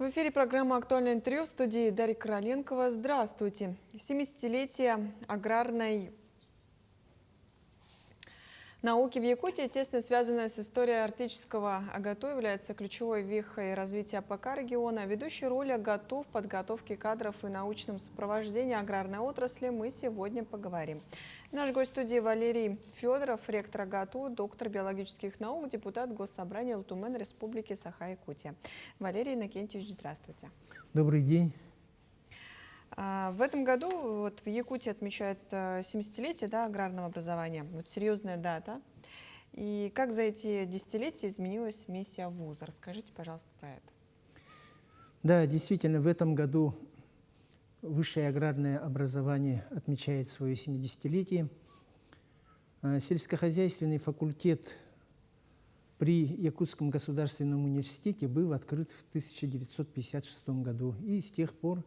В эфире программа «Актуальное интервью», в студии Дарья Короленкова. Здравствуйте. 70-летие аграрной науки в Якутии, естественно, связанная с историей арктического АГАТУ, является ключевой вехой развития АПК региона. Ведущую роль АГАТУ в подготовке кадров и научном сопровождении аграрной отрасли мы сегодня поговорим. Наш гость студии Валерий Федоров, ректор АГАТУ, доктор биологических наук, депутат Госсобрания Лтумен Республики Саха-Якутия. Валерий Иннокентьевич, здравствуйте. Добрый день. В этом году в Якутии отмечают 70-летие аграрного образования. Серьезная дата. И как за эти десятилетия изменилась миссия вуза? Расскажите, пожалуйста, про это. Да, действительно, в этом году высшее аграрное образование отмечает свое 70-летие. Сельскохозяйственный факультет при Якутском государственном университете был открыт в 1956 году. И с тех пор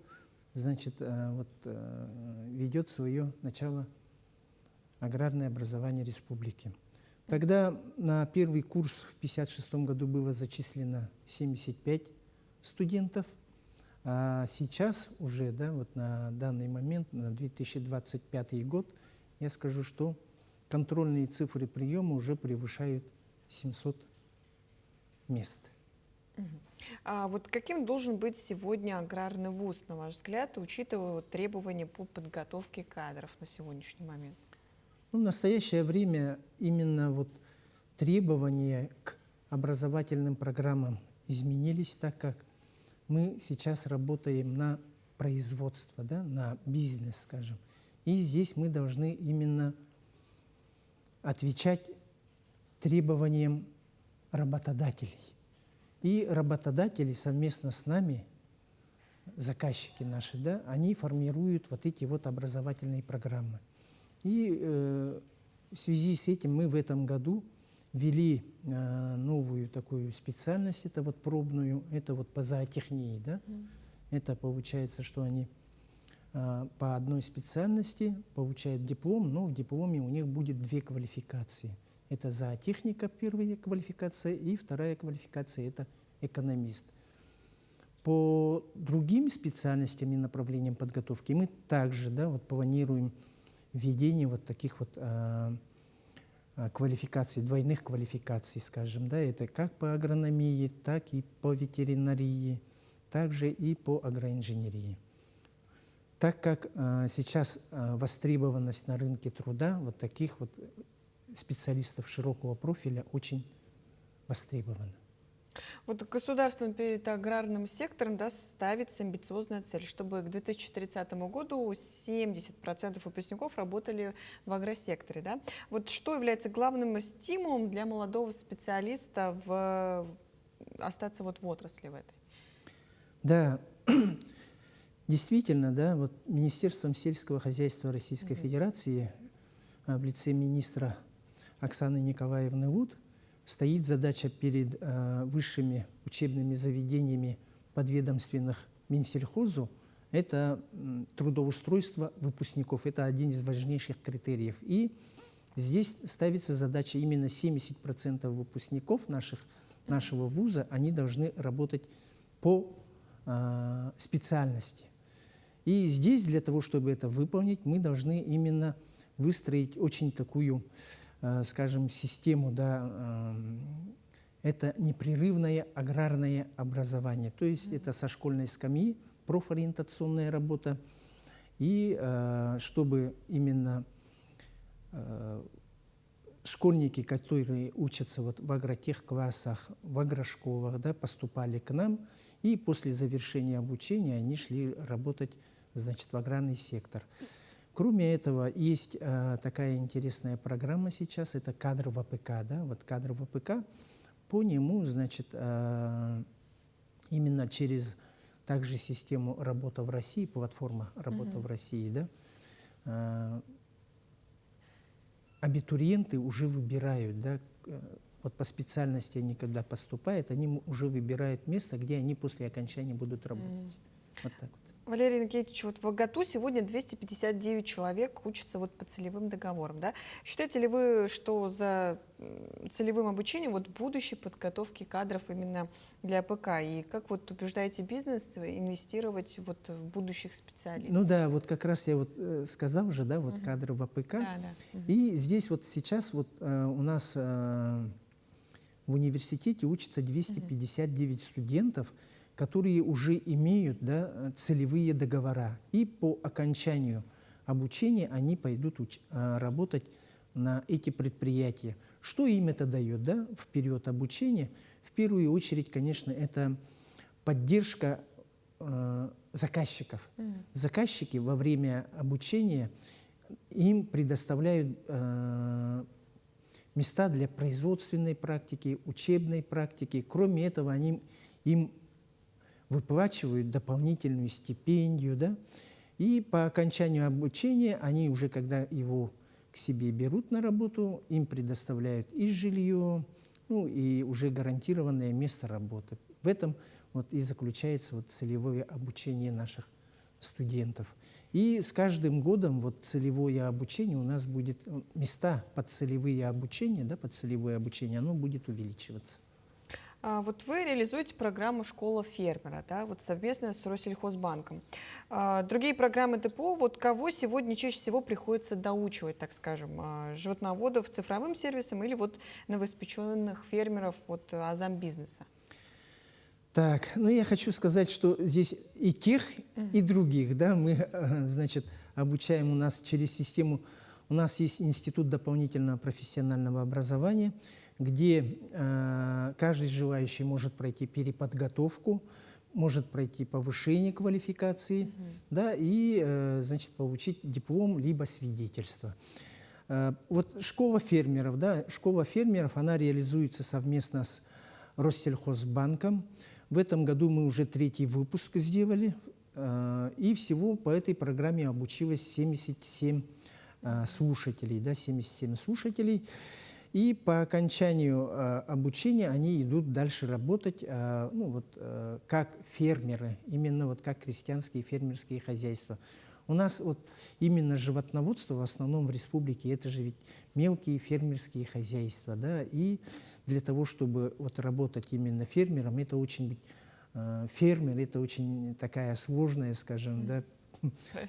ведет свое начало аграрное образование республики. Тогда на первый курс в 1956 году было зачислено 75 студентов, а сейчас уже, на данный момент, на 2025 год, я скажу, что контрольные цифры приема уже превышают 700 мест. А каким должен быть сегодня аграрный вуз, на ваш взгляд, учитывая требования по подготовке кадров на сегодняшний момент? В настоящее время именно требования к образовательным программам изменились, так как мы сейчас работаем на производство, на бизнес, скажем. И здесь мы должны именно отвечать требованиям работодателей. И работодатели совместно с нами, заказчики наши, они формируют эти образовательные программы. И в связи с этим мы в этом году ввели новую такую специальность, это пробную, это по зоотехнии. Это получается, что они по одной специальности получают диплом, но в дипломе у них будет две квалификации. Это зоотехника, первая квалификация, и вторая квалификация – это экономист. По другим специальностям и направлениям подготовки мы также планируем введение таких квалификаций, двойных квалификаций, скажем. Это как по агрономии, так и по ветеринарии, также и по агроинженерии. Так как сейчас востребованность на рынке труда таких специалистов широкого профиля очень востребована. Государством перед аграрным сектором ставится амбициозная цель, чтобы к 2030 году 70% выпускников работали в агросекторе. Что является главным стимулом для молодого специалиста остаться в отрасли в этой? Да, действительно, Министерством сельского хозяйства Российской Федерации в лице министра Оксаны Николаевны Лут стоит задача перед высшими учебными заведениями подведомственных Минсельхозу – это трудоустройство выпускников. Это один из важнейших критериев. И здесь ставится задача именно 70% выпускников нашего вуза, они должны работать по специальности. И здесь для того, чтобы это выполнить, мы должны именно выстроить очень такую, скажем, систему, это непрерывное аграрное образование. То есть это со школьной скамьи, профориентационная работа. И чтобы именно школьники, которые учатся в агротехклассах, в агрошколах, поступали к нам, и после завершения обучения они шли работать, в аграрный сектор. Кроме этого, есть такая интересная программа сейчас, это кадр в АПК. Кадр в АПК, по нему, именно через также систему «Работа в России», платформа «Работа в России», абитуриенты уже выбирают, по специальности они, когда поступают, они уже выбирают место, где они после окончания будут работать. Вот так вот. Валерий Никитич, вот в АГАТУ сегодня 259 человек учатся вот по целевым договорам. Да? Считаете ли вы, что за целевым обучением вот будущей подготовки кадров именно для АПК? И как вот убеждаете бизнес инвестировать вот в будущих специалистов? Ну да, вот как раз я вот сказал же, да, вот кадры в АПК. Да, да. И здесь вот сейчас вот у нас в университете учатся 259 студентов, которые уже имеют, да, целевые договора. И по окончанию обучения они пойдут работать на эти предприятия. Что им это дает, да, в период обучения? В первую очередь, конечно, это поддержка заказчиков. Заказчики во время обучения им предоставляют места для производственной практики, учебной практики. Кроме этого, они им выплачивают дополнительную стипендию, да? И по окончанию обучения они уже, когда его к себе берут на работу, им предоставляют и жилье, ну и уже гарантированное место работы. В этом вот и заключается вот целевое обучение наших студентов. И с каждым годом вот целевое обучение у нас будет, места под целевые обучения, да, под целевое обучение, оно будет увеличиваться. Вот вы реализуете программу «Школа фермера», да, вот совместно с Россельхозбанком. Другие программы ТПО, вот кого сегодня чаще всего приходится доучивать, так скажем, животноводов цифровым сервисом или вот новоиспеченных фермеров вот азам бизнеса? Так, ну я хочу сказать, что здесь и тех, и других, да, мы, значит, обучаем у нас через систему. У нас есть Институт дополнительного профессионального образования, где каждый желающий может пройти переподготовку, может пройти повышение квалификации, да, и, значит, получить диплом либо свидетельство. Вот школа фермеров, да, школа фермеров, она реализуется совместно с Россельхозбанком. В этом году мы уже 3-й выпуск сделали, и всего по этой программе обучилось 77 слушателей, да, 77 слушателей. И по окончанию обучения они идут дальше работать, ну, вот, как фермеры, именно вот как крестьянские фермерские хозяйства. У нас вот именно животноводство в основном в республике, это же ведь мелкие фермерские хозяйства, да, и для того, чтобы вот работать именно фермером, это очень, фермер, это очень такая сложная, скажем, да,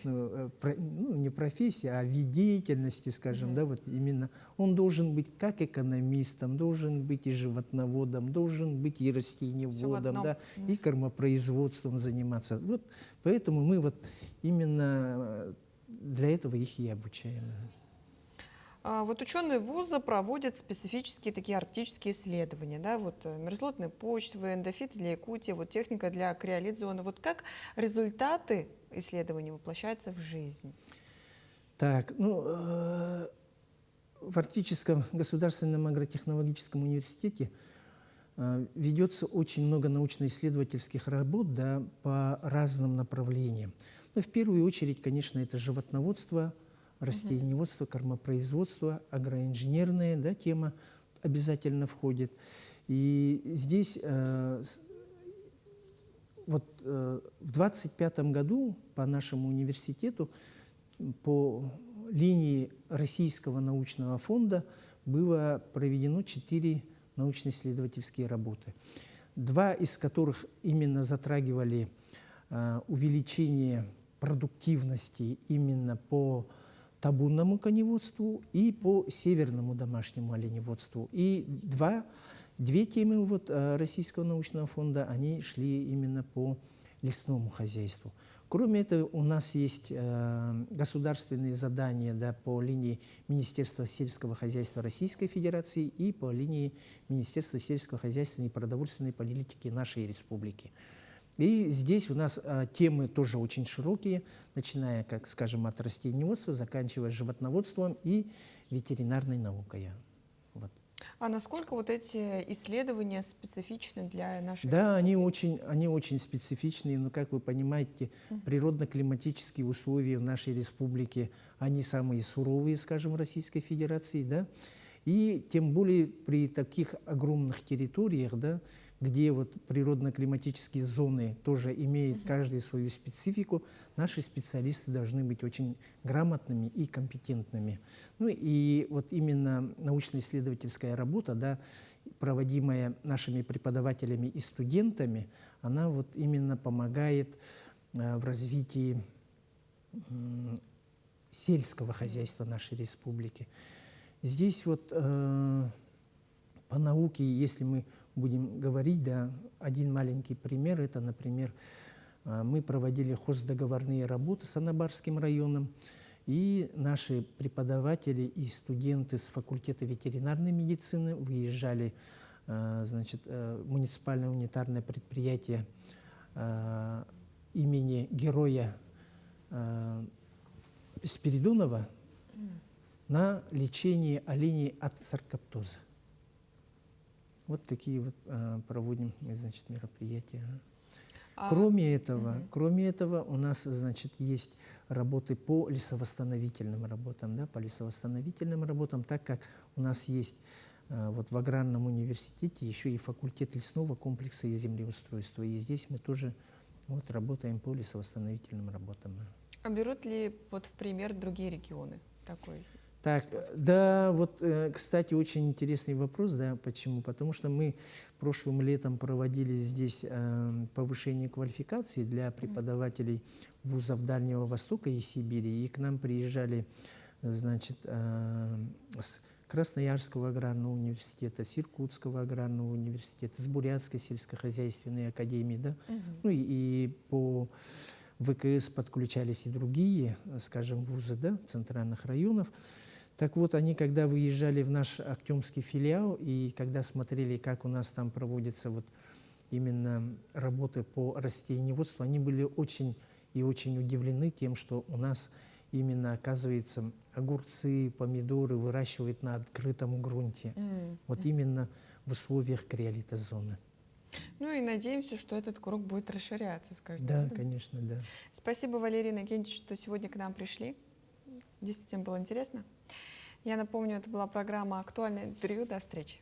ну, не профессия, а вид деятельности, скажем, да, вот именно он должен быть как экономистом, должен быть и животноводом, должен быть и растениеводом, да, и кормопроизводством заниматься. Вот поэтому мы вот именно для этого их и обучаем. Вот ученые вуза проводят специфические такие арктические исследования, да, вот мерзлотные почвы, эндофиты для Якутии, вот техника для криолит-зоны. Вот как результаты исследований воплощаются в жизнь? Так, ну, в Арктическом государственном агротехнологическом университете ведется очень много научно-исследовательских работ, да, по разным направлениям. Но в первую очередь, конечно, это животноводство, растениеводство, кормопроизводство, агроинженерная, да, тема обязательно входит. И здесь вот в 2025 году по нашему университету по линии Российского научного фонда было проведено 4 научно-исследовательские работы. 2 из которых именно затрагивали увеличение продуктивности именно по табунному коневодству и по северному домашнему оленеводству. И две темы вот, Российского научного фонда, они шли именно по лесному хозяйству. Кроме этого, у нас есть государственные задания, да, по линии Министерства сельского хозяйства Российской Федерации и по линии Министерства сельского хозяйства и продовольственной политики нашей республики. И здесь у нас темы тоже очень широкие, начиная, как скажем, от растениеводства, заканчивая животноводством и ветеринарной наукой. Вот. А насколько вот эти исследования специфичны для нашей Да, республики? они очень специфичные, но, как вы понимаете, природно-климатические условия в нашей республике, они самые суровые, скажем, в Российской Федерации, да, и тем более при таких огромных территориях, да, где вот природно-климатические зоны тоже имеют каждый свою специфику, наши специалисты должны быть очень грамотными и компетентными. Ну и вот именно научно-исследовательская работа, да, проводимая нашими преподавателями и студентами, она вот именно помогает в развитии сельского хозяйства нашей республики. Здесь вот по науке, если мы будем говорить, да, один маленький пример, это, например, мы проводили хоздоговорные работы с Анабарским районом, и наши преподаватели и студенты с факультета ветеринарной медицины выезжали, значит, муниципальное унитарное предприятие имени героя Спиридонова на лечение оленей от саркоптоза. Вот такие вот проводим мы, значит, мероприятия. Кроме этого, у нас, значит, есть работы по лесовосстановительным работам, да, так как у нас есть вот в аграрном университете еще и факультет лесного комплекса и землеустройства, и здесь мы тоже вот работаем по лесовосстановительным работам. А берут ли вот в пример другие регионы такой? Так, да, вот, кстати, очень интересный вопрос, да, почему? Потому что мы прошлым летом проводили здесь повышение квалификации для преподавателей вузов Дальнего Востока и Сибири, и к нам приезжали, значит, с Красноярского аграрного университета, с Иркутского аграрного университета, с Бурятской сельскохозяйственной академии, да, ну и по ВКС подключались и другие, скажем, вузы, да, центральных районов. Так вот, они, когда выезжали в наш Актюмский филиал, и когда смотрели, как у нас там проводятся вот именно работы по растениеводству, они были очень и очень удивлены тем, что у нас именно, оказывается, огурцы, помидоры выращивают на открытом грунте. Вот именно в условиях криолитозоны. Ну и надеемся, что этот круг будет расширяться с каждым Да, годом. конечно, да. Спасибо, Валерий Иннокентьевич, что сегодня к нам пришли. Действительно было интересно. Я напомню, это была программа «Актуальное интервью». До встречи.